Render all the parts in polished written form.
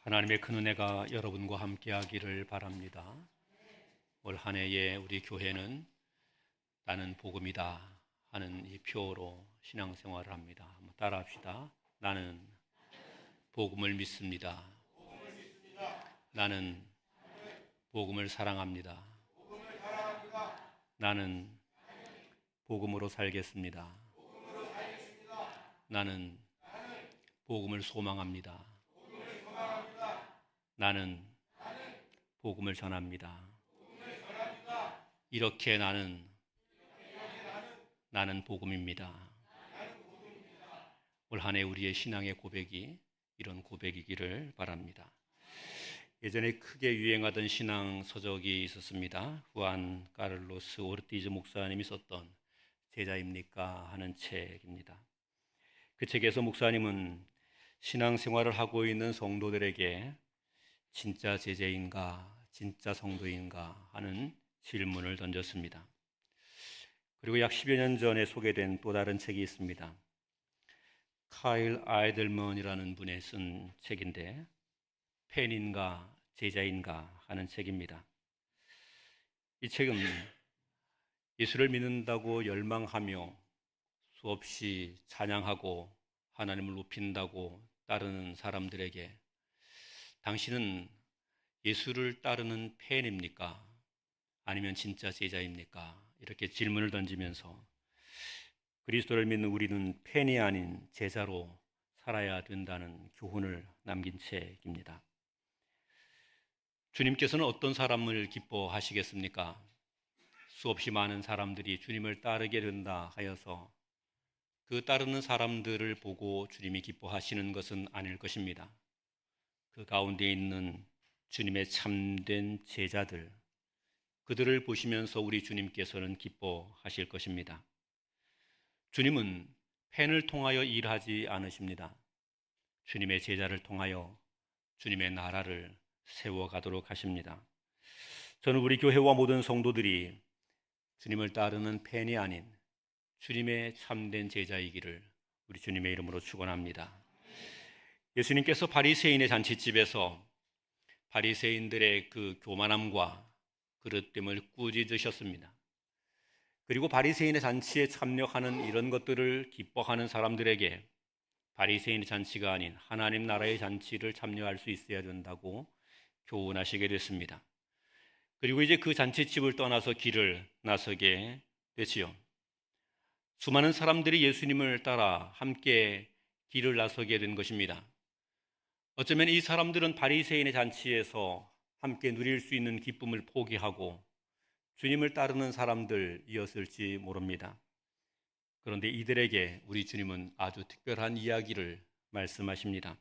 하나님의 큰 은혜가 여러분과 함께하기를 바랍니다. 올 한 해에 우리 교회는 나는 복음이다 하는 이 표어로 신앙생활을 합니다. 한번 따라합시다. 나는 복음을 믿습니다. 나는 복음을 사랑합니다. 나는 복음으로 살겠습니다. 나는 복음을 소망합니다. 나는 복음을 전합니다. 이렇게 나는 복음입니다. 올 한 해 우리의 신앙의 고백이 이런 고백이기를 바랍니다. 예전에 크게 유행하던 신앙 서적이 있었습니다. 후안 카를로스 오르티즈 목사님이 썼던 제자입니까 하는 책입니다. 그 책에서 목사님은 신앙생활을 하고 있는 성도들에게 진짜 제자인가, 진짜 성도인가 하는 질문을 던졌습니다. 그리고 약 10여 년 전에 소개된 또 다른 책이 있습니다. 카일 아이들먼이라는 분이 쓴 책인데 팬인가 제자인가 하는 책입니다. 이 책은 예수를 믿는다고 열망하며 수없이 찬양하고 하나님을 높인다고 따르는 사람들에게 당신은 예수를 따르는 팬입니까? 아니면 진짜 제자입니까? 이렇게 질문을 던지면서 그리스도를 믿는 우리는 팬이 아닌 제자로 살아야 된다는 교훈을 남긴 책입니다. 주님께서는 어떤 사람을 기뻐하시겠습니까? 수없이 많은 사람들이 주님을 따르게 된다 하여서 그 따르는 사람들을 보고 주님이 기뻐하시는 것은 아닐 것입니다. 그 가운데 있는 주님의 참된 제자들, 그들을 보시면서 우리 주님께서는 기뻐하실 것입니다. 주님은 팬을 통하여 일하지 않으십니다. 주님의 제자를 통하여 주님의 나라를 세워가도록 하십니다. 저는 우리 교회와 모든 성도들이 주님을 따르는 팬이 아닌 주님의 참된 제자이기를 우리 주님의 이름으로 축원합니다. 예수님께서 바리새인의 잔치집에서 바리새인들의 그 교만함과 그릇됨을 꾸짖으셨습니다. 그리고 바리새인의 잔치에 참여하는 이런 것들을 기뻐하는 사람들에게 바리새인의 잔치가 아닌 하나님 나라의 잔치를 참여할 수 있어야 된다고 교훈하시게 됐습니다. 그리고 이제 그 잔치집을 떠나서 길을 나서게 되지요. 수많은 사람들이 예수님을 따라 함께 길을 나서게 된 것입니다. 어쩌면 이 사람들은 바리새인의 잔치에서 함께 누릴 수 있는 기쁨을 포기하고 주님을 따르는 사람들이었을지 모릅니다. 그런데 이들에게 우리 주님은 아주 특별한 이야기를 말씀하십니다.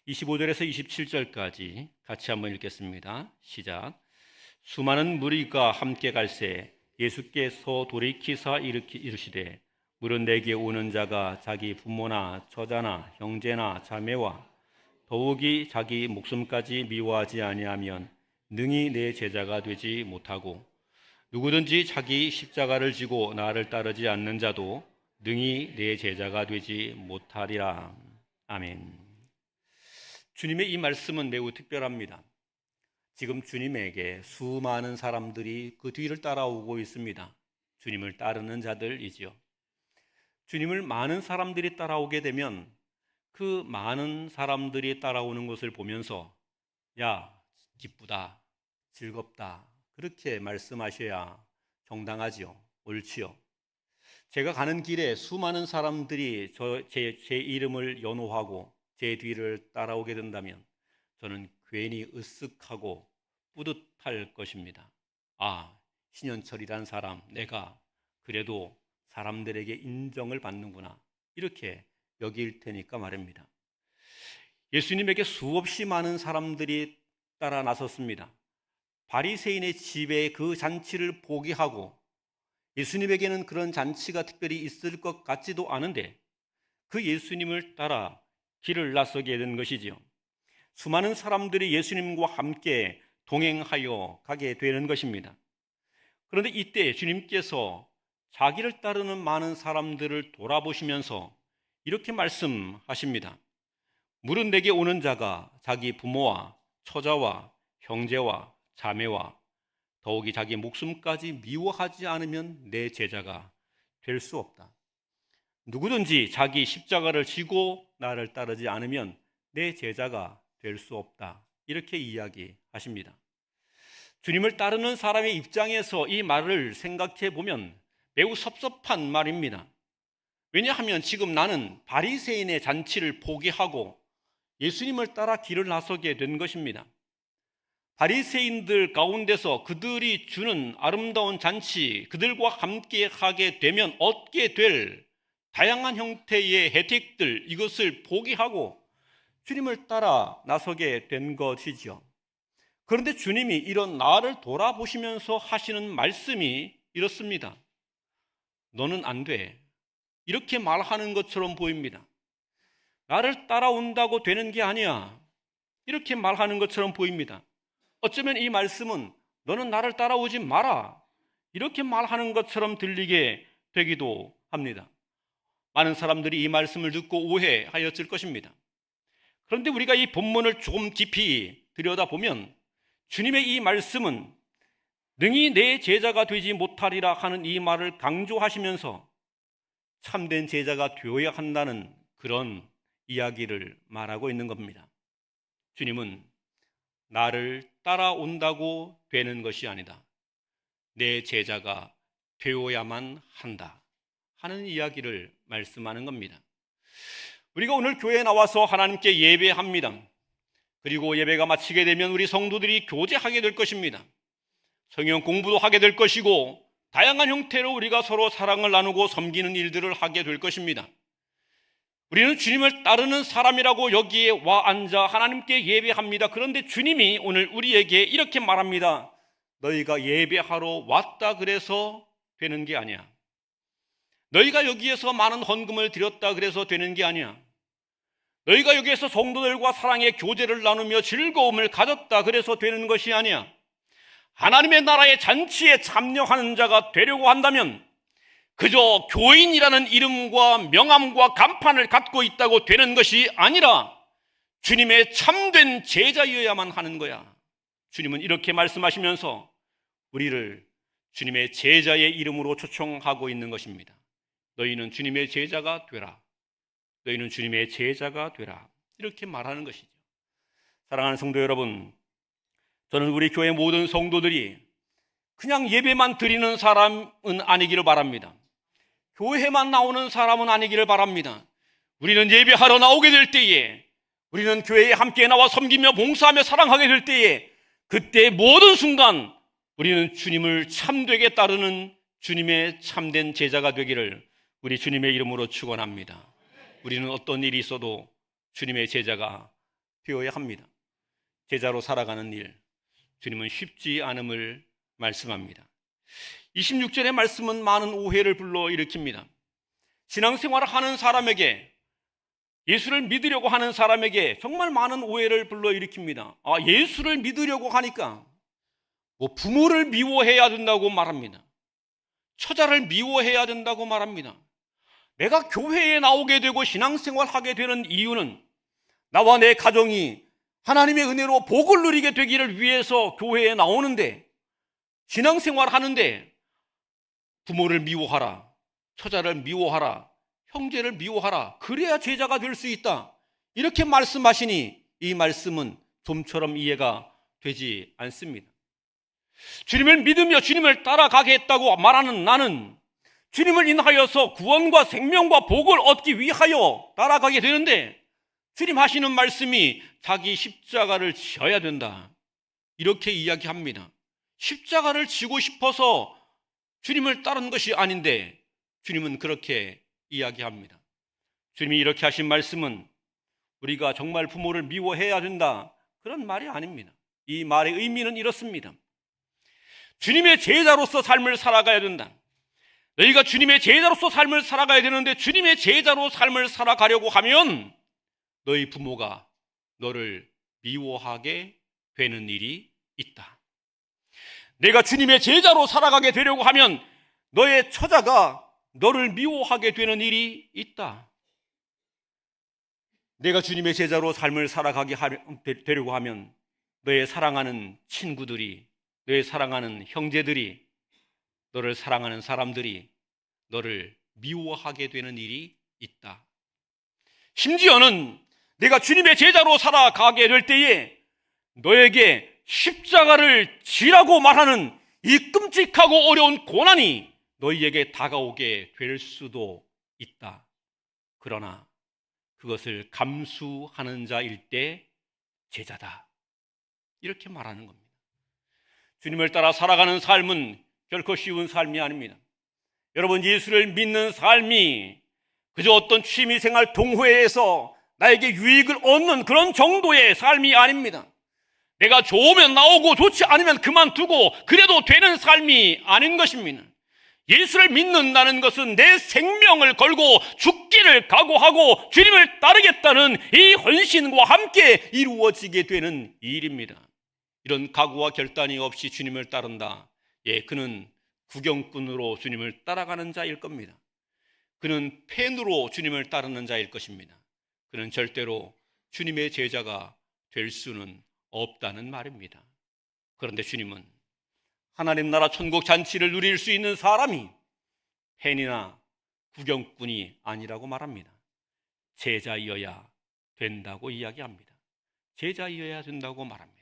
25절에서 27절까지 같이 한번 읽겠습니다. 시작. 수많은 무리가 함께 갈새 예수께서 돌이키사 이르시되 물은 내게 오는 자가 자기 부모나 처자나 형제나 자매와 더욱이 자기 목숨까지 미워하지 아니하면 능히 내 제자가 되지 못하고 누구든지 자기 십자가를 지고 나를 따르지 않는 자도 능히 내 제자가 되지 못하리라. 아멘. 주님의 이 말씀은 매우 특별합니다. 지금 주님에게 수많은 사람들이 그 뒤를 따라오고 있습니다. 주님을 따르는 자들이지요. 주님을 많은 사람들이 따라오게 되면 그 많은 사람들이 따라오는 것을 보면서 야, 기쁘다, 즐겁다 그렇게 말씀하셔야 정당하지요. 옳지요. 제가 가는 길에 수많은 사람들이 제 이름을 연호하고 제 뒤를 따라오게 된다면 저는 괜히 으쓱하고 뿌듯할 것입니다. 아, 신현철이란 사람, 내가 그래도 사람들에게 인정을 받는구나 이렇게 여길 테니까 말입니다. 예수님에게 수없이 많은 사람들이 따라 나섰습니다. 바리새인의 집에 그 잔치를 포기하고 예수님에게는 그런 잔치가 특별히 있을 것 같지도 않은데 그 예수님을 따라 길을 나서게 된 것이지요. 수많은 사람들이 예수님과 함께 동행하여 가게 되는 것입니다. 그런데 이때 주님께서 자기를 따르는 많은 사람들을 돌아보시면서 이렇게 말씀하십니다. 물은 내게 오는 자가 자기 부모와 처자와 형제와 자매와 더욱이 자기 목숨까지 미워하지 않으면 내 제자가 될 수 없다. 누구든지 자기 십자가를 지고 나를 따르지 않으면 내 제자가 될 수 없다. 이렇게 이야기하십니다. 주님을 따르는 사람의 입장에서 이 말을 생각해 보면 매우 섭섭한 말입니다. 왜냐하면 지금 나는 바리새인의 잔치를 포기하고 예수님을 따라 길을 나서게 된 것입니다. 바리새인들 가운데서 그들이 주는 아름다운 잔치, 그들과 함께 하게 되면 얻게 될 다양한 형태의 혜택들, 이것을 포기하고 주님을 따라 나서게 된 것이죠. 그런데 주님이 이런 나를 돌아보시면서 하시는 말씀이 이렇습니다. 너는 안 돼. 이렇게 말하는 것처럼 보입니다. 나를 따라온다고 되는 게 아니야. 이렇게 말하는 것처럼 보입니다. 어쩌면 이 말씀은 너는 나를 따라오지 마라. 이렇게 말하는 것처럼 들리게 되기도 합니다. 많은 사람들이 이 말씀을 듣고 오해하였을 것입니다. 그런데 우리가 이 본문을 조금 깊이 들여다보면 주님의 이 말씀은 능히 내 제자가 되지 못하리라 하는 이 말을 강조하시면서 참된 제자가 되어야 한다는 그런 이야기를 말하고 있는 겁니다. 주님은 나를 따라온다고 되는 것이 아니다. 내 제자가 되어야만 한다 하는 이야기를 말씀하는 겁니다. 우리가 오늘 교회에 나와서 하나님께 예배합니다. 그리고 예배가 마치게 되면 우리 성도들이 교제하게 될 것입니다. 성경 공부도 하게 될 것이고 다양한 형태로 우리가 서로 사랑을 나누고 섬기는 일들을 하게 될 것입니다. 우리는 주님을 따르는 사람이라고 여기에 와 앉아 하나님께 예배합니다. 그런데 주님이 오늘 우리에게 이렇게 말합니다. 너희가 예배하러 왔다 그래서 되는 게 아니야. 너희가 여기에서 많은 헌금을 드렸다 그래서 되는 게 아니야. 너희가 여기에서 성도들과 사랑의 교제를 나누며 즐거움을 가졌다 그래서 되는 것이 아니야. 하나님의 나라의 잔치에 참여하는 자가 되려고 한다면 그저 교인이라는 이름과 명함과 간판을 갖고 있다고 되는 것이 아니라 주님의 참된 제자여야만 하는 거야. 주님은 이렇게 말씀하시면서 우리를 주님의 제자의 이름으로 초청하고 있는 것입니다. 너희는 주님의 제자가 되라. 너희는 주님의 제자가 되라. 이렇게 말하는 것이죠. 사랑하는 성도 여러분, 저는 우리 교회 모든 성도들이 그냥 예배만 드리는 사람은 아니기를 바랍니다. 교회만 나오는 사람은 아니기를 바랍니다. 우리는 예배하러 나오게 될 때에, 우리는 교회에 함께 나와 섬기며 봉사하며 사랑하게 될 때에, 그때 모든 순간 우리는 주님을 참되게 따르는 주님의 참된 제자가 되기를 우리 주님의 이름으로 축원합니다. 우리는 어떤 일이 있어도 주님의 제자가 되어야 합니다. 제자로 살아가는 일, 주님은 쉽지 않음을 말씀합니다. 26절의 말씀은 많은 오해를 불러일으킵니다. 신앙생활을 하는 사람에게, 예수를 믿으려고 하는 사람에게 정말 많은 오해를 불러일으킵니다. 예수를 믿으려고 하니까 부모를 미워해야 된다고 말합니다. 처자를 미워해야 된다고 말합니다. 내가 교회에 나오게 되고 신앙생활하게 되는 이유는 나와 내 가정이 하나님의 은혜로 복을 누리게 되기를 위해서 교회에 나오는데, 신앙생활 하는데 부모를 미워하라, 처자를 미워하라, 형제를 미워하라, 그래야 제자가 될 수 있다, 이렇게 말씀하시니 이 말씀은 좀처럼 이해가 되지 않습니다. 주님을 믿으며 주님을 따라가겠다고 말하는 나는 주님을 인하여서 구원과 생명과 복을 얻기 위하여 따라가게 되는데, 주님 하시는 말씀이 자기 십자가를 져야 된다, 이렇게 이야기합니다. 십자가를 지고 싶어서 주님을 따르는 것이 아닌데 주님은 그렇게 이야기합니다. 주님이 이렇게 하신 말씀은 우리가 정말 부모를 미워해야 된다, 그런 말이 아닙니다. 이 말의 의미는 이렇습니다. 주님의 제자로서 삶을 살아가야 된다. 너희가 주님의 제자로서 삶을 살아가야 되는데, 주님의 제자로 삶을 살아가려고 하면 너희 부모가 너를 미워하게 되는 일이 있다. 내가 주님의 제자로 살아가게 되려고 하면 너의 처자가 너를 미워하게 되는 일이 있다. 내가 주님의 제자로 삶을 살아가게 되려고 하면 너의 사랑하는 친구들이, 너의 사랑하는 형제들이, 너를 사랑하는 사람들이 너를 미워하게 되는 일이 있다. 심지어는 내가 주님의 제자로 살아가게 될 때에 너에게 십자가를 지라고 말하는 이 끔찍하고 어려운 고난이 너희에게 다가오게 될 수도 있다. 그러나 그것을 감수하는 자일 때 제자다. 이렇게 말하는 겁니다. 주님을 따라 살아가는 삶은 결코 쉬운 삶이 아닙니다. 여러분, 예수를 믿는 삶이 그저 어떤 취미생활 동호회에서 나에게 유익을 얻는 그런 정도의 삶이 아닙니다. 내가 좋으면 나오고 좋지 않으면 그만두고 그래도 되는 삶이 아닌 것입니다. 예수를 믿는다는 것은 내 생명을 걸고 죽기를 각오하고 주님을 따르겠다는 이 헌신과 함께 이루어지게 되는 일입니다. 이런 각오와 결단이 없이 주님을 따른다. 그는 구경꾼으로 주님을 따라가는 자일 겁니다. 그는 팬으로 주님을 따르는 자일 것입니다. 그는 절대로 주님의 제자가 될 수는 없다는 말입니다. 그런데 주님은 하나님 나라 천국 잔치를 누릴 수 있는 사람이 팬이나 구경꾼이 아니라고 말합니다. 제자이어야 된다고 이야기합니다. 제자이어야 된다고 말합니다.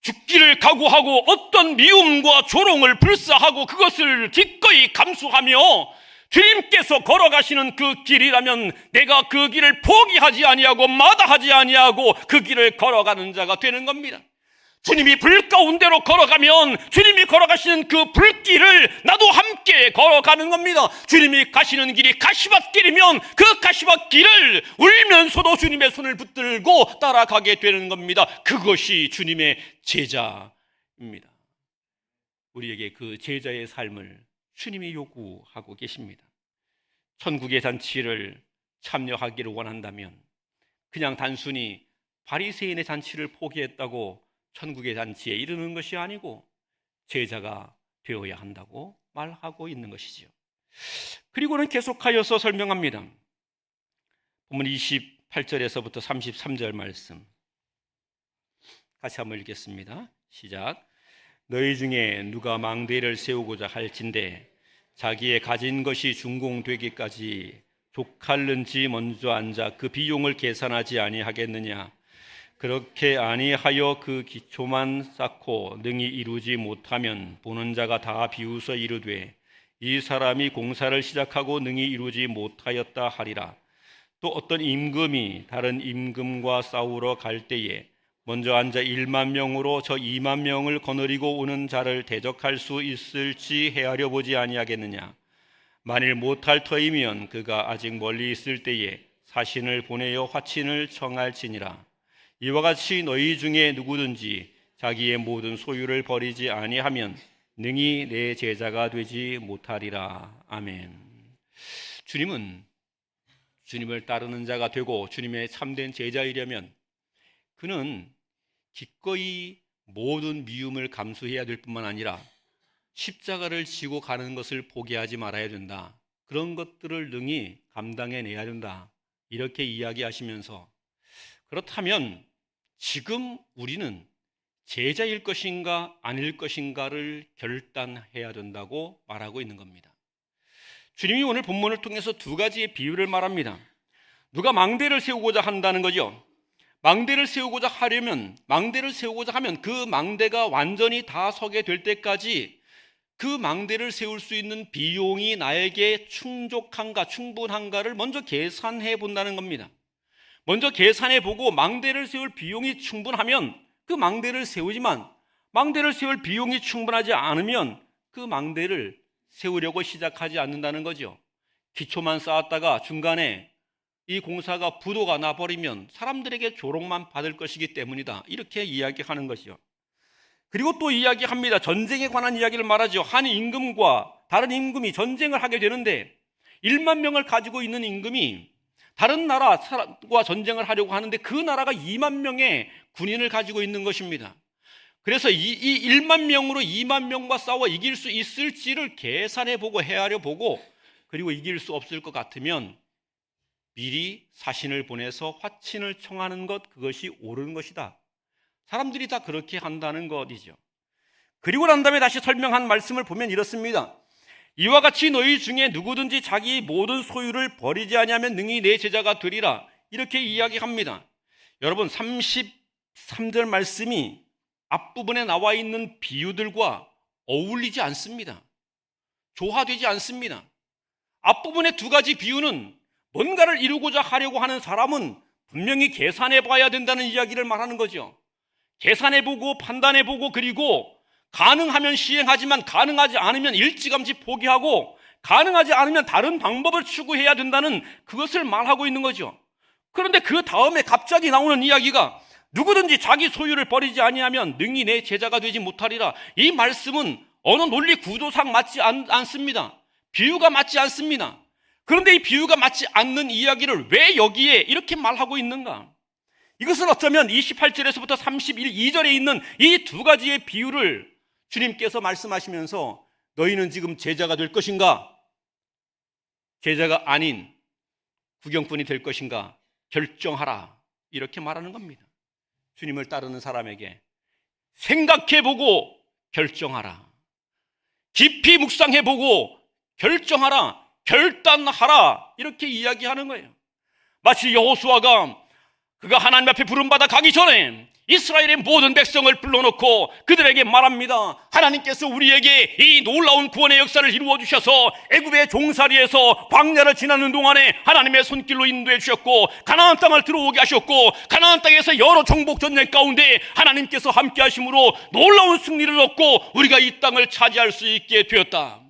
죽기를 각오하고 어떤 미움과 조롱을 불사하고 그것을 기꺼이 감수하며 주님께서 걸어가시는 그 길이라면 내가 그 길을 포기하지 아니하고 마다하지 아니하고 그 길을 걸어가는 자가 되는 겁니다. 주님이 불 가운데로 걸어가면 주님이 걸어가시는 그 불길을 나도 함께 걸어가는 겁니다. 주님이 가시는 길이 가시밭길이면 그 가시밭길을 울면서도 주님의 손을 붙들고 따라가게 되는 겁니다. 그것이 주님의 제자입니다. 우리에게 그 제자의 삶을 주님이 요구하고 계십니다. 천국의 잔치를 참여하기를 원한다면 그냥 단순히 바리새인의 잔치를 포기했다고 천국의 잔치에 이르는 것이 아니고 제자가 되어야 한다고 말하고 있는 것이지요. 그리고는 계속하여서 설명합니다. 본문 28절에서부터 33절 말씀 같이 한번 읽겠습니다. 시작. 너희 중에 누가 망대를 세우고자 할진대 자기의 가진 것이 준공되기까지 족할는지 먼저 앉아 그 비용을 계산하지 아니하겠느냐. 그렇게 아니하여 그 기초만 쌓고 능히 이루지 못하면 보는 자가 다 비웃어 이르되 이 사람이 공사를 시작하고 능히 이루지 못하였다 하리라. 또 어떤 임금이 다른 임금과 싸우러 갈 때에 먼저 앉아 1만 명으로 저 2만 명을 거느리고 오는 자를 대적할 수 있을지 헤아려 보지 아니하겠느냐. 만일 못할 터이면 그가 아직 멀리 있을 때에 사신을 보내어 화친을 청할지니라. 이와 같이 너희 중에 누구든지 자기의 모든 소유를 버리지 아니하면 능히 내 제자가 되지 못하리라. 아멘. 주님은 주님을 따르는 자가 되고 주님의 참된 제자이려면 그는 기꺼이 모든 미움을 감수해야 될 뿐만 아니라 십자가를 지고 가는 것을 포기하지 말아야 된다. 그런 것들을 능히 감당해내야 된다. 이렇게 이야기하시면서 그렇다면 지금 우리는 제자일 것인가 아닐 것인가를 결단해야 된다고 말하고 있는 겁니다. 주님이 오늘 본문을 통해서 두 가지의 비유를 말합니다. 누가 망대를 세우고자 한다는 거죠. 망대를 세우고자 하면 그 망대가 완전히 다 서게 될 때까지 그 망대를 세울 수 있는 비용이 나에게 충분한가를 먼저 계산해 본다는 겁니다. 먼저 계산해 보고 망대를 세울 비용이 충분하면 그 망대를 세우지만 망대를 세울 비용이 충분하지 않으면 그 망대를 세우려고 시작하지 않는다는 거죠. 기초만 쌓았다가 중간에 이 공사가 부도가 나버리면 사람들에게 조롱만 받을 것이기 때문이다. 이렇게 이야기하는 것이요. 그리고 또 이야기합니다. 전쟁에 관한 이야기를 말하죠. 한 임금과 다른 임금이 전쟁을 하게 되는데 1만 명을 가지고 있는 임금이 다른 나라와 전쟁을 하려고 하는데 그 나라가 2만 명의 군인을 가지고 있는 것입니다. 그래서 이 1만 명으로 2만 명과 싸워 이길 수 있을지를 계산해보고 헤아려보고 그리고 이길 수 없을 것 같으면 미리 사신을 보내서 화친을 청하는 것, 그것이 옳은 것이다. 사람들이 다 그렇게 한다는 것이죠. 그리고 난 다음에 다시 설명한 말씀을 보면 이렇습니다. 이와 같이 너희 중에 누구든지 자기 모든 소유를 버리지 아니하면 능히 내 제자가 되리라. 이렇게 이야기합니다. 여러분, 33절 말씀이 앞부분에 나와 있는 비유들과 어울리지 않습니다. 조화되지 않습니다. 앞부분의 두 가지 비유는 뭔가를 이루고자 하려고 하는 사람은 분명히 계산해 봐야 된다는 이야기를 말하는 거죠. 계산해 보고 판단해 보고, 그리고 가능하면 시행하지만 가능하지 않으면 일찌감치 포기하고, 가능하지 않으면 다른 방법을 추구해야 된다는 그것을 말하고 있는 거죠. 그런데 그 다음에 갑자기 나오는 이야기가 누구든지 자기 소유를 버리지 아니하면 능히 내 제자가 되지 못하리라. 이 말씀은 어느 논리 구조상 맞지 않습니다. 비유가 맞지 않습니다. 그런데 이 비유가 맞지 않는 이야기를 왜 여기에 이렇게 말하고 있는가? 이것은 어쩌면 28절에서부터 32절에 있는 이 두 가지의 비유를 주님께서 말씀하시면서 너희는 지금 제자가 될 것인가? 제자가 아닌 구경꾼이 될 것인가? 결정하라. 이렇게 말하는 겁니다. 주님을 따르는 사람에게 생각해보고 결정하라. 깊이 묵상해보고 결정하라. 결단하라. 이렇게 이야기하는 거예요. 마치 여호수아가 그가 하나님 앞에 부름받아 가기 전에 이스라엘의 모든 백성을 불러놓고 그들에게 말합니다. 하나님께서 우리에게 이 놀라운 구원의 역사를 이루어 주셔서 애굽의 종살이에서 광야를 지나는 동안에 하나님의 손길로 인도해 주셨고, 가나안 땅을 들어오게 하셨고, 가나안 땅에서 여러 정복 전쟁 가운데 하나님께서 함께 하심으로 놀라운 승리를 얻고 우리가 이 땅을 차지할 수 있게 되었다.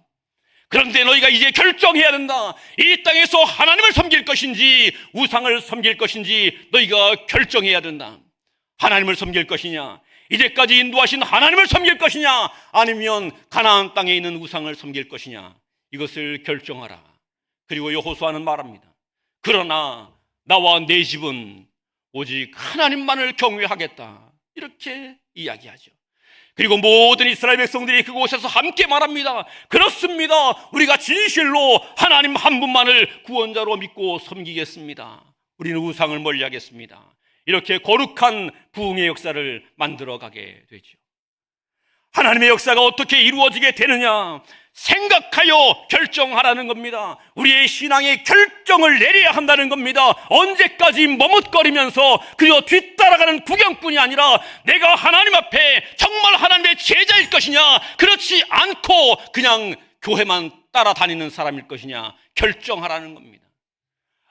그런데 너희가 이제 결정해야 된다. 이 땅에서 하나님을 섬길 것인지 우상을 섬길 것인지 너희가 결정해야 된다. 하나님을 섬길 것이냐, 이제까지 인도하신 하나님을 섬길 것이냐, 아니면 가나안 땅에 있는 우상을 섬길 것이냐, 이것을 결정하라. 그리고 여호수아는 말합니다. 그러나 나와 내 집은 오직 하나님만을 경외하겠다. 이렇게 이야기하죠. 그리고 모든 이스라엘 백성들이 그곳에서 함께 말합니다. 그렇습니다. 우리가 진실로 하나님 한 분만을 구원자로 믿고 섬기겠습니다. 우리는 우상을 멀리하겠습니다. 이렇게 거룩한 부흥의 역사를 만들어가게 되죠. 하나님의 역사가 어떻게 이루어지게 되느냐? 생각하여 결정하라는 겁니다. 우리의 신앙의 결정을 내려야 한다는 겁니다. 언제까지 머뭇거리면서 그저 뒤따라가는 구경꾼이 아니라 내가 하나님 앞에 정말 하나님의 제자일 것이냐, 그렇지 않고 그냥 교회만 따라다니는 사람일 것이냐, 결정하라는 겁니다.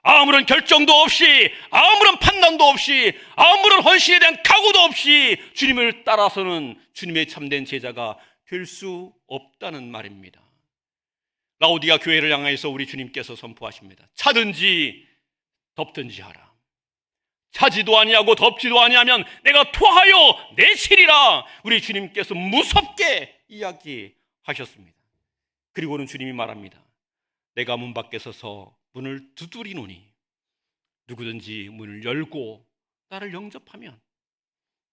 아무런 결정도 없이, 아무런 판단도 없이, 아무런 헌신에 대한 각오도 없이 주님을 따라서는 주님의 참된 제자가 될 수 없다는 말입니다. 라오디가 교회를 향해서 우리 주님께서 선포하십니다. 차든지 덥든지 하라. 차지도 아니하고 덥지도 아니하면 내가 토하여 내치리라. 우리 주님께서 무섭게 이야기하셨습니다. 그리고는 주님이 말합니다. 내가 문 밖에 서서 문을 두드리노니 누구든지 문을 열고 나를 영접하면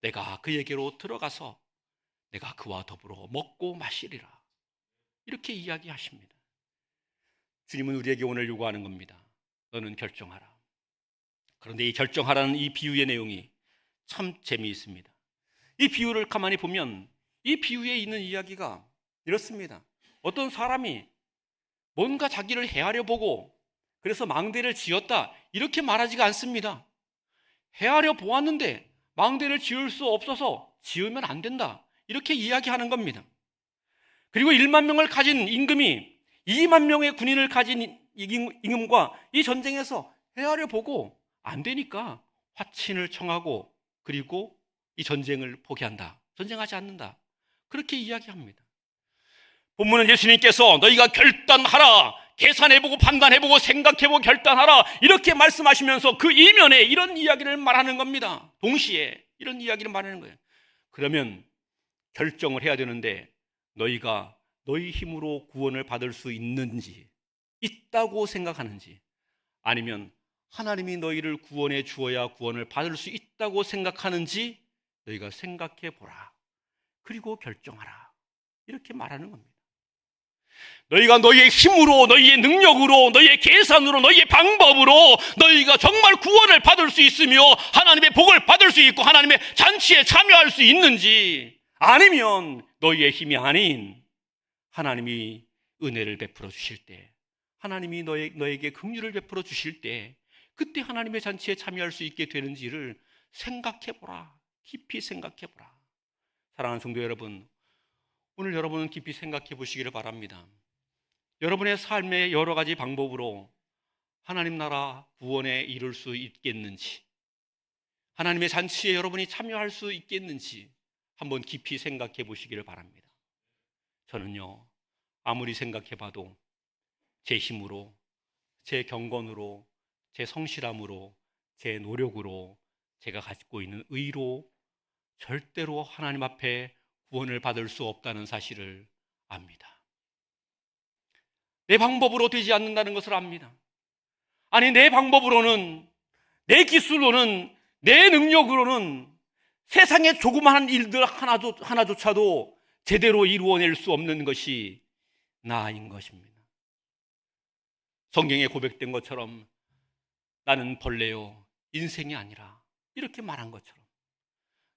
내가 그에게로 들어가서 내가 그와 더불어 먹고 마시리라. 이렇게 이야기하십니다. 주님은 우리에게 오늘 요구하는 겁니다. 너는 결정하라. 그런데 이 결정하라는 이 비유의 내용이 참 재미있습니다. 이 비유를 가만히 보면 이 비유에 있는 이야기가 이렇습니다. 어떤 사람이 뭔가 자기를 헤아려 보고 그래서 망대를 지었다, 이렇게 말하지가 않습니다. 헤아려 보았는데 망대를 지을 수 없어서 지으면 안 된다, 이렇게 이야기하는 겁니다. 그리고 1만 명을 가진 임금이 2만 명의 군인을 가진 임금과 이 전쟁에서 헤아려 보고 안 되니까 화친을 청하고 그리고 이 전쟁을 포기한다, 전쟁하지 않는다, 그렇게 이야기합니다. 본문은 예수님께서 너희가 결단하라, 계산해보고 판단해보고 생각해보고 결단하라, 이렇게 말씀하시면서 그 이면에 이런 이야기를 말하는 겁니다. 동시에 이런 이야기를 말하는 거예요. 그러면 결정을 해야 되는데 너희가 너희 힘으로 구원을 받을 수 있는지, 있다고 생각하는지, 아니면 하나님이 너희를 구원해 주어야 구원을 받을 수 있다고 생각하는지 너희가 생각해 보라. 그리고 결정하라. 이렇게 말하는 겁니다. 너희가 너희의 힘으로, 너희의 능력으로, 너희의 계산으로, 너희의 방법으로 너희가 정말 구원을 받을 수 있으며 하나님의 복을 받을 수 있고 하나님의 잔치에 참여할 수 있는지, 아니면 너희의 힘이 아닌 하나님이 은혜를 베풀어 주실 때, 하나님이 너에게 긍휼을 베풀어 주실 때 그때 하나님의 잔치에 참여할 수 있게 되는지를 생각해보라. 깊이 생각해보라. 사랑하는 성도 여러분, 오늘 여러분은 깊이 생각해 보시기를 바랍니다. 여러분의 삶의 여러 가지 방법으로 하나님 나라 구원에 이룰 수 있겠는지, 하나님의 잔치에 여러분이 참여할 수 있겠는지 한번 깊이 생각해 보시기를 바랍니다. 저는요, 아무리 생각해 봐도 제 힘으로, 제 경건으로, 제 성실함으로, 제 노력으로, 제가 가지고 있는 의로 절대로 하나님 앞에 구원을 받을 수 없다는 사실을 압니다. 내 방법으로 되지 않는다는 것을 압니다. 아니, 내 방법으로는, 내 기술로는, 내 능력으로는 세상의 조그마한 일들 하나조차도 제대로 이루어낼 수 없는 것이 나인 것입니다. 성경에 고백된 것처럼 나는 벌레요 인생이 아니라, 이렇게 말한 것처럼,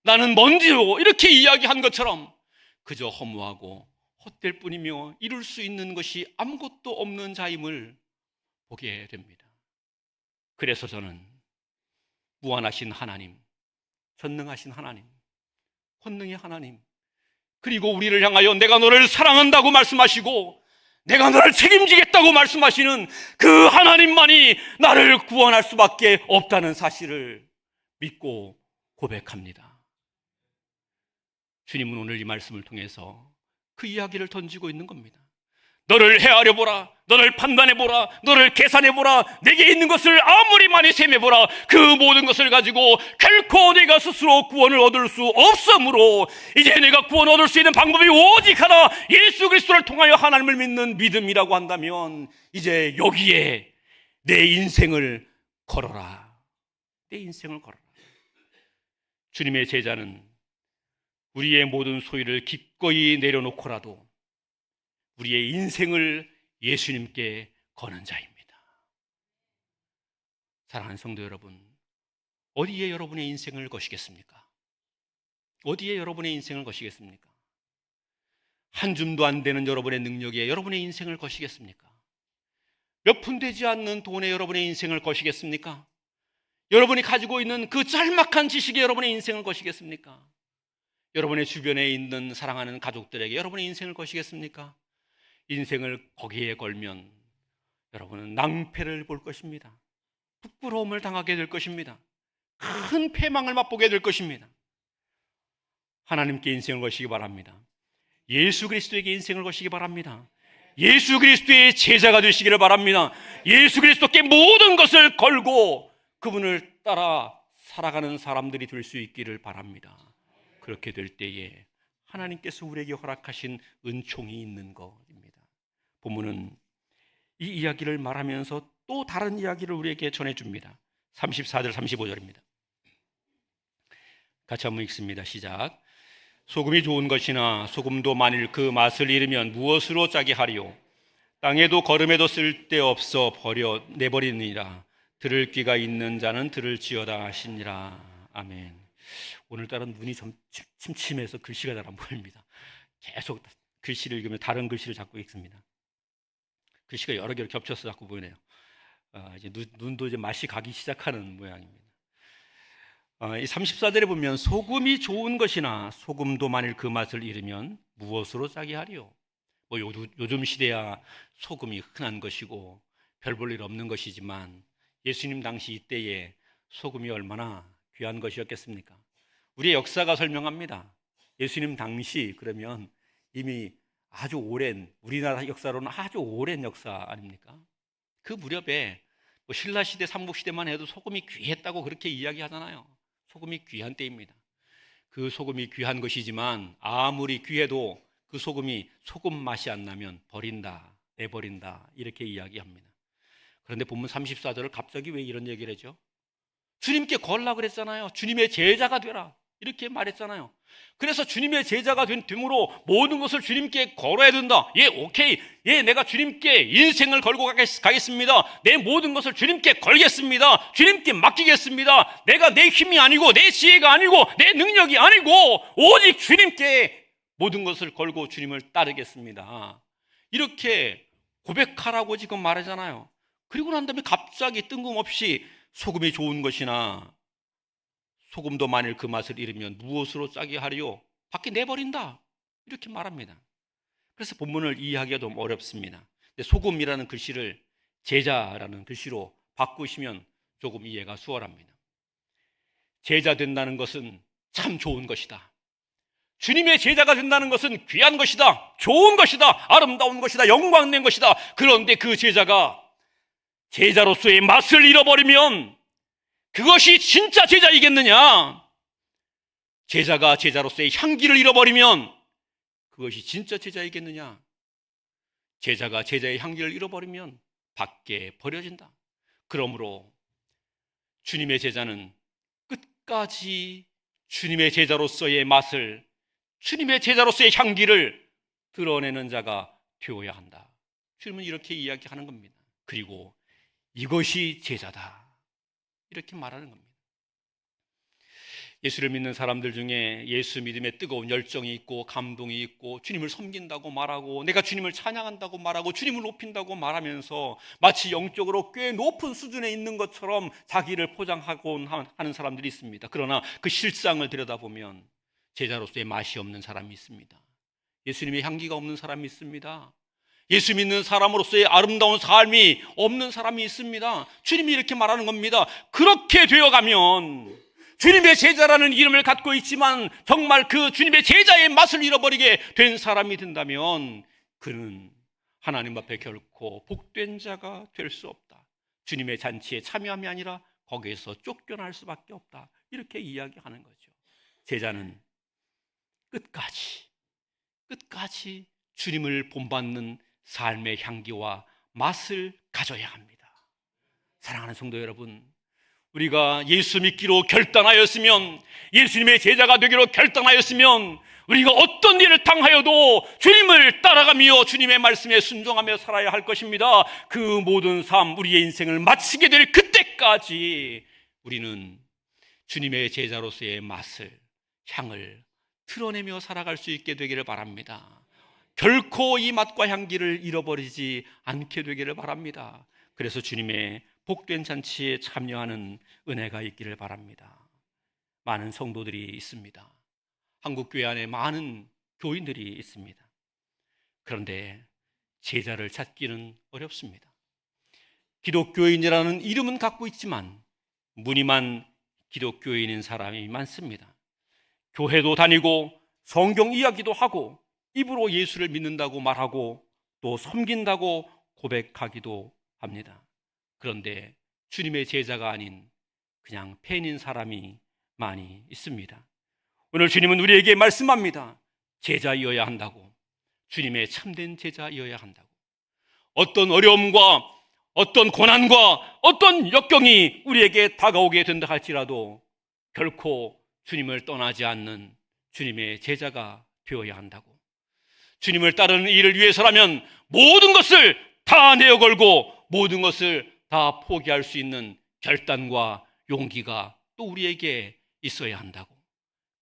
나는 먼지요 이렇게 이야기한 것처럼 그저 허무하고 헛될 뿐이며 이룰 수 있는 것이 아무것도 없는 자임을 보게 됩니다. 그래서 저는 무한하신 하나님, 전능하신 하나님, 권능의 하나님, 그리고 우리를 향하여 내가 너를 사랑한다고 말씀하시고 내가 너를 책임지겠다고 말씀하시는 그 하나님만이 나를 구원할 수밖에 없다는 사실을 믿고 고백합니다. 주님은 오늘 이 말씀을 통해서 그 이야기를 던지고 있는 겁니다. 너를 헤아려보라, 너를 판단해보라, 너를 계산해보라, 내게 있는 것을 아무리 많이 셈해보라. 그 모든 것을 가지고 결코 내가 스스로 구원을 얻을 수 없으므로 이제 내가 구원 얻을 수 있는 방법이 오직 하나, 예수 그리스도를 통하여 하나님을 믿는 믿음이라고 한다면 이제 여기에 내 인생을 걸어라. 내 인생을 걸어라. 주님의 제자는 우리의 모든 소유를 기꺼이 내려놓고라도 우리의 인생을 예수님께 거는 자입니다. 사랑하는 성도 여러분, 어디에 여러분의 인생을 거시겠습니까? 어디에 여러분의 인생을 거시겠습니까? 한 줌도 안 되는 여러분의 능력에 여러분의 인생을 거시겠습니까? 몇 푼 되지 않는 돈에 여러분의 인생을 거시겠습니까? 여러분이 가지고 있는 그 짤막한 지식에 여러분의 인생을 거시겠습니까? 여러분의 주변에 있는 사랑하는 가족들에게 여러분의 인생을 거시겠습니까? 인생을 거기에 걸면 여러분은 낭패를 볼 것입니다. 부끄러움을 당하게 될 것입니다. 큰 패망을 맛보게 될 것입니다. 하나님께 인생을 거시기 바랍니다. 예수 그리스도에게 인생을 거시기 바랍니다. 예수 그리스도의 제자가 되시기를 바랍니다. 예수 그리스도께 모든 것을 걸고 그분을 따라 살아가는 사람들이 될 수 있기를 바랍니다. 그렇게 될 때에 하나님께서 우리에게 허락하신 은총이 있는 것입니다. 본문은 이 이야기를 말하면서 또 다른 이야기를 우리에게 전해줍니다. 34절 35절입니다. 같이 한번 읽습니다. 시작. 소금이 좋은 것이나 소금도 만일 그 맛을 잃으면 무엇으로 짜게 하리요? 땅에도 거름에도 쓸데없어 내버리느니라. 들을 귀가 있는 자는 들을지어다 하시니라. 아멘. 오늘따라 눈이 좀 침침해서 글씨가 잘 안 보입니다. 계속 글씨를 읽으면 다른 글씨를 자꾸 읽습니다. 글씨가 여러 개로 겹쳐서 자꾸 보이네요. 이제 눈도 이제 맛이 가기 시작하는 모양입니다. 이 34절에 보면 소금이 좋은 것이나 소금도 만일 그 맛을 잃으면 무엇으로 짜게 하리요? 뭐 요즘 시대야 소금이 흔한 것이고 별 볼 일 없는 것이지만 예수님 당시 이때에 소금이 얼마나 귀한 것이었겠습니까? 우리의 역사가 설명합니다. 예수님 당시 그러면 이미 아주 오랜, 우리나라 역사로는 아주 오랜 역사 아닙니까? 그 무렵에 뭐 신라시대, 삼국시대만 해도 소금이 귀했다고 그렇게 이야기하잖아요. 소금이 귀한 때입니다. 그 소금이 귀한 것이지만 아무리 귀해도 그 소금이 소금 맛이 안 나면 버린다, 내버린다 이렇게 이야기합니다. 그런데 본문 34절을 갑자기 왜 이런 얘기를 하죠? 주님께 걸라 그랬잖아요. 주님의 제자가 되라 이렇게 말했잖아요. 그래서 주님의 제자가 됨으로 모든 것을 주님께 걸어야 된다. 예, 오케이. 예, 내가 주님께 인생을 걸고 가겠습니다. 내 모든 것을 주님께 걸겠습니다. 주님께 맡기겠습니다. 내가 내 힘이 아니고 내 지혜가 아니고 내 능력이 아니고 오직 주님께 모든 것을 걸고 주님을 따르겠습니다. 이렇게 고백하라고 지금 말하잖아요. 그리고 난 다음에 갑자기 뜬금없이 소금이 좋은 것이나 소금도 만일 그 맛을 잃으면 무엇으로 짜게 하리요? 밖에 내버린다. 이렇게 말합니다. 그래서 본문을 이해하기가 좀 어렵습니다. 근데 소금이라는 글씨를 제자라는 글씨로 바꾸시면 조금 이해가 수월합니다. 제자 된다는 것은 참 좋은 것이다. 주님의 제자가 된다는 것은 귀한 것이다. 좋은 것이다. 아름다운 것이다. 영광된 것이다. 그런데 그 제자가 제자로서의 맛을 잃어버리면 그것이 진짜 제자이겠느냐? 제자가 제자로서의 향기를 잃어버리면 그것이 진짜 제자이겠느냐? 제자가 제자의 향기를 잃어버리면 밖에 버려진다. 그러므로 주님의 제자는 끝까지 주님의 제자로서의 맛을, 주님의 제자로서의 향기를 드러내는 자가 되어야 한다. 주님은 이렇게 이야기하는 겁니다. 그리고 이것이 제자다. 이렇게 말하는 겁니다. 예수를 믿는 사람들 중에 예수 믿음에 뜨거운 열정이 있고 감동이 있고 주님을 섬긴다고 말하고 내가 주님을 찬양한다고 말하고 주님을 높인다고 말하면서 마치 영적으로 꽤 높은 수준에 있는 것처럼 자기를 포장하곤 하는 사람들이 있습니다. 그러나 그 실상을 들여다보면 제자로서의 맛이 없는 사람이 있습니다. 예수님의 향기가 없는 사람이 있습니다. 예수 믿는 사람으로서의 아름다운 삶이 없는 사람이 있습니다. 주님이 이렇게 말하는 겁니다. 그렇게 되어가면 주님의 제자라는 이름을 갖고 있지만 정말 그 주님의 제자의 맛을 잃어버리게 된 사람이 된다면 그는 하나님 앞에 결코 복된 자가 될 수 없다. 주님의 잔치에 참여함이 아니라 거기에서 쫓겨날 수밖에 없다. 이렇게 이야기하는 거죠. 제자는 끝까지 주님을 본받는 삶의 향기와 맛을 가져야 합니다. 사랑하는 성도 여러분, 우리가 예수 믿기로 결단하였으면, 예수님의 제자가 되기로 결단하였으면 우리가 어떤 일을 당하여도 주님을 따라가며 주님의 말씀에 순종하며 살아야 할 것입니다. 그 모든 삶, 우리의 인생을 마치게 될 그때까지 우리는 주님의 제자로서의 맛을, 향을 드러내며 살아갈 수 있게 되기를 바랍니다. 결코 이 맛과 향기를 잃어버리지 않게 되기를 바랍니다. 그래서 주님의 복된 잔치에 참여하는 은혜가 있기를 바랍니다. 많은 성도들이 있습니다. 한국교회 안에 많은 교인들이 있습니다. 그런데 제자를 찾기는 어렵습니다. 기독교인이라는 이름은 갖고 있지만 무늬만 기독교인인 사람이 많습니다. 교회도 다니고 성경 이야기도 하고 입으로 예수를 믿는다고 말하고 또 섬긴다고 고백하기도 합니다. 그런데 주님의 제자가 아닌 그냥 팬인 사람이 많이 있습니다. 오늘 주님은 우리에게 말씀합니다. 제자이어야 한다고. 주님의 참된 제자이어야 한다고. 어떤 어려움과 어떤 고난과 어떤 역경이 우리에게 다가오게 된다 할지라도 결코 주님을 떠나지 않는 주님의 제자가 되어야 한다고. 주님을 따르는 일을 위해서라면 모든 것을 다 내어 걸고 모든 것을 다 포기할 수 있는 결단과 용기가 또 우리에게 있어야 한다고.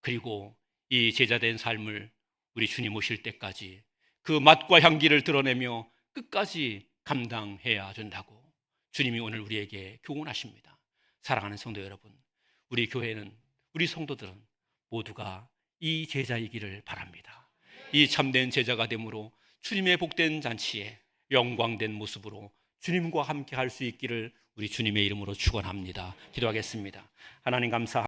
그리고 이 제자된 삶을 우리 주님 오실 때까지 그 맛과 향기를 드러내며 끝까지 감당해야 된다고 주님이 오늘 우리에게 교훈하십니다. 사랑하는 성도 여러분, 우리 교회는, 우리 성도들은 모두가 이 제자이기를 바랍니다. 이 참된 제자가 됨으로 주님의 복된 잔치에 영광된 모습으로 주님과 함께 할 수 있기를 우리 주님의 이름으로 축원합니다. 기도하겠습니다. 하나님 감사합니다.